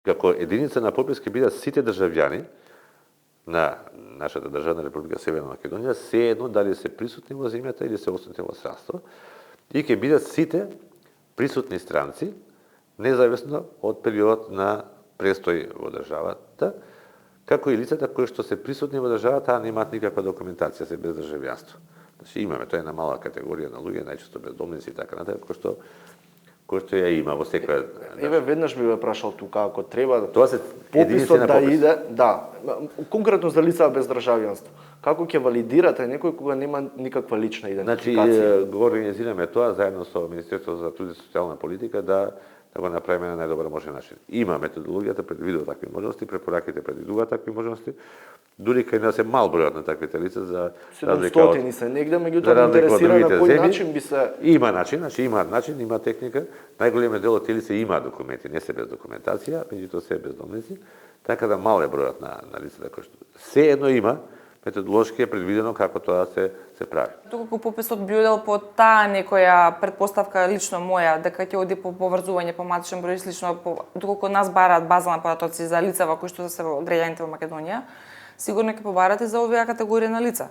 Како единица на попис ќе бидат сите државјани на нашата држава, на Република Северна Македонија, се едно дали се присутни во земјата или се отсутни во странство, и ќе бидат сите присутни странци, независно од периодот на престој во државата, како и лицата кои што се присутни во државата, а немаат никаква документација, се без државјанство. Значи имаме, тоа е една мала категорија на луѓе, најчесто бездомници и така натаму, кој што ја има во секоја. Еве веднаш би ве прашал тука, ако треба Тоа се пописот на да попис. иде, да, конкретно за лица без државјанство. Како ќе валидирате некој кога нема никаква лична идентификација? Значи, го организираме тоа заедно со Министерството за труд и социјална политика да го направиме на најдобар можен начин. Има методологијата, предвидува такви можности, препораките предвидуваат такви можности, дури кај нас е мал бројот на таквите лица за разлика од 700 се негде, меѓутоа интересира на кој начин би се... Има начин, значи има начин, има техника. Најголемиот дел од тие лица има документи, не се без документација, меѓутоа се бездомници, така да мал е бројот на лицата кои што се едно има, методолошки е предвидено како тоа се прави. Доколку пописот би одел по таа некоја предпоставка лично моја, дека ќе оди по поврзување по матичен број и слично, доколку нас бараат база на податоци за лица кои што се граѓаните во Македонија, сигурно ќе побарат и за овие категорија на лица.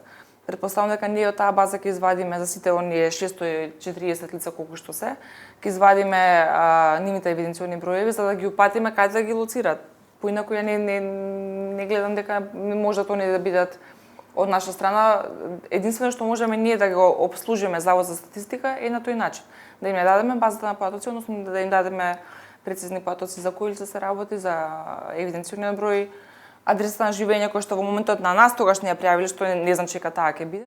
Претпоставам дека ние од таа база ќе извадиме за сите оние 640 лица колку што се, ќе извадиме нивните евиденциони броеви за да ги упатиме каде да ги лоцираат. Поинаку ја не гледам дека можат они да бидат од наша страна. Единствено што можеме ние да го обслужиме Завод за статистика е на тој начин. Да им ја дадеме базата на податоци, односно да им дадеме прецизни податоци за кои лица се работи, за евиденциониот број, адресата на живење кој што во моментот на нас тогаш не ја пријавиле, што не значи дека таа ќе биде.